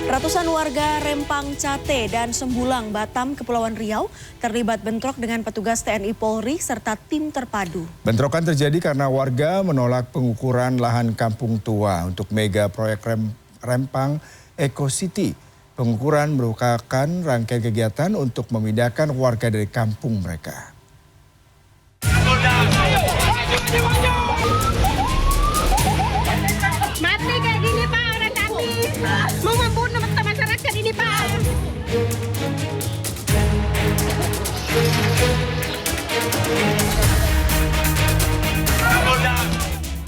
Ratusan warga Rempang Cate dan Sembulang, Batam, Kepulauan Riau terlibat bentrok dengan petugas TNI Polri serta tim terpadu. Bentrokan terjadi karena warga menolak pengukuran lahan kampung tua untuk mega proyek Rempang Eco City. Pengukuran merupakan rangkaian kegiatan untuk memindahkan warga dari kampung mereka. Mati kayak gini Pak, orang kami mau membunuh masyarakat ini Pak.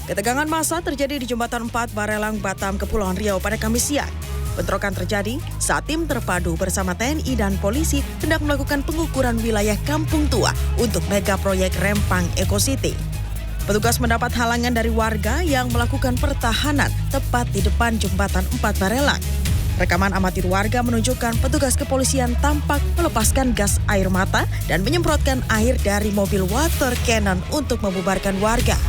Ketegangan massa terjadi di Jembatan 4 Barelang, Batam, Kepulauan Riau pada Kamis siang. Bentrokan terjadi saat tim terpadu bersama TNI dan polisi hendak melakukan pengukuran wilayah kampung tua untuk mega proyek Rempang Eco City. Petugas mendapat halangan dari warga yang melakukan pertahanan tepat di depan Jembatan 4 Barelang. Rekaman amatir warga menunjukkan petugas kepolisian tampak melepaskan gas air mata dan menyemprotkan air dari mobil water cannon untuk membubarkan warga.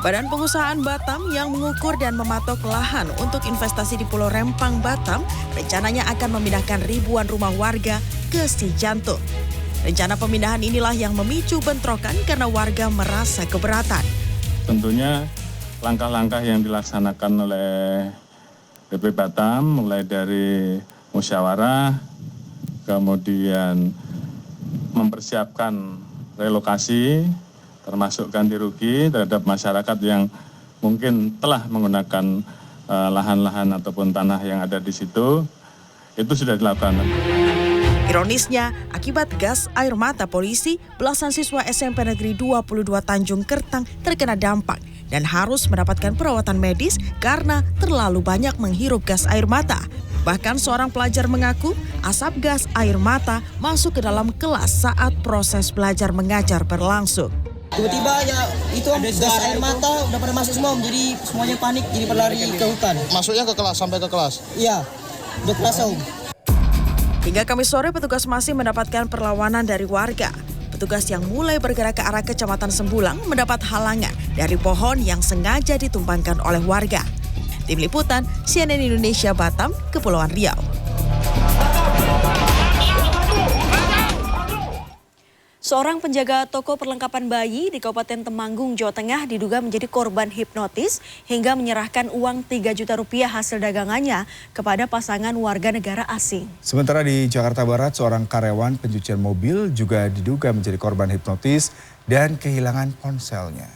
Badan Pengusahaan Batam yang mengukur dan mematok lahan untuk investasi di Pulau Rempang, Batam, rencananya akan memindahkan ribuan rumah warga ke Cijantung. Rencana pemindahan inilah yang memicu bentrokan karena warga merasa keberatan. Tentunya langkah-langkah yang dilaksanakan oleh BP Batam, mulai dari musyawarah, kemudian mempersiapkan relokasi, termasuk ganti rugi terhadap masyarakat yang mungkin telah menggunakan lahan-lahan ataupun tanah yang ada di situ, itu sudah dilakukan. Ironisnya, akibat gas air mata polisi, belasan siswa SMP Negeri 22 Tanjung Kertang terkena dampak dan harus mendapatkan perawatan medis karena terlalu banyak menghirup gas air mata. Bahkan seorang pelajar mengaku asap gas air mata masuk ke dalam kelas saat proses belajar mengajar berlangsung. Tiba-tiba ya itu gas air mata udah pada masuk semua, jadi semuanya panik, jadi berlari ke hutan. Masuknya ke kelas, sampai ke kelas? Iya, udah kelas Om. Hingga Kamis sore petugas masih mendapatkan perlawanan dari warga. Petugas yang mulai bergerak ke arah Kecamatan Sembulang mendapat halangan dari pohon yang sengaja ditumbangkan oleh warga. Tim Liputan, CNN Indonesia, Batam, Kepulauan Riau. Seorang penjaga toko perlengkapan bayi di Kabupaten Temanggung, Jawa Tengah diduga menjadi korban hipnotis hingga menyerahkan uang 3 juta rupiah hasil dagangannya kepada pasangan warga negara asing. Sementara di Jakarta Barat, seorang karyawan pencucian mobil juga diduga menjadi korban hipnotis dan kehilangan ponselnya.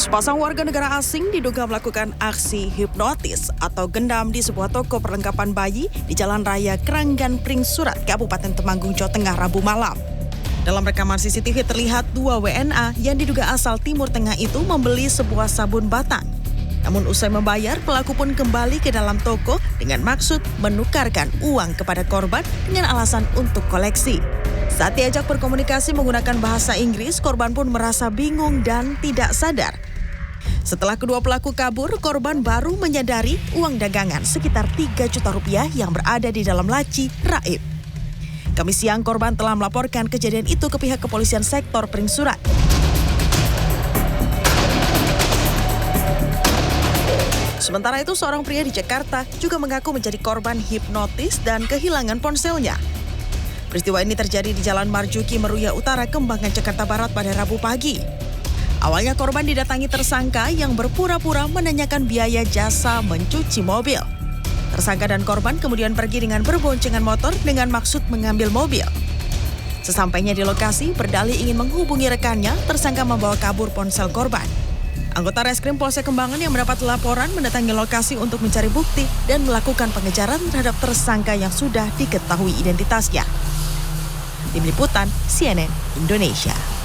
Sepasang warga negara asing diduga melakukan aksi hipnotis atau gendam di sebuah toko perlengkapan bayi di Jalan Raya Keranggan Pring Surat, Kabupaten Temanggung, Jawa Tengah, Rabu malam. Dalam rekaman CCTV terlihat 2 WNA yang diduga asal Timur Tengah itu membeli sebuah sabun batang. Namun usai membayar, pelaku pun kembali ke dalam toko dengan maksud menukarkan uang kepada korban dengan alasan untuk koleksi. Saat diajak berkomunikasi menggunakan bahasa Inggris, korban pun merasa bingung dan tidak sadar. Setelah kedua pelaku kabur, korban baru menyadari uang dagangan sekitar 3 juta rupiah yang berada di dalam laci raib. Kamis siang, korban telah melaporkan kejadian itu ke pihak kepolisian sektor Pring Surat. Sementara itu, seorang pria di Jakarta juga mengaku menjadi korban hipnotis dan kehilangan ponselnya. Peristiwa ini terjadi di Jalan Marjuki, Meruya Utara, Kembangan, Jakarta Barat pada Rabu pagi. Awalnya korban didatangi tersangka yang berpura-pura menanyakan biaya jasa mencuci mobil. Tersangka dan korban kemudian pergi dengan berboncengan motor dengan maksud mengambil mobil. Sesampainya di lokasi, berdalih ingin menghubungi rekannya, tersangka membawa kabur ponsel korban. Anggota Reskrim Polsek Kembangan yang mendapat laporan mendatangi lokasi untuk mencari bukti dan melakukan pengejaran terhadap tersangka yang sudah diketahui identitasnya. Tim Liputan, CNN Indonesia.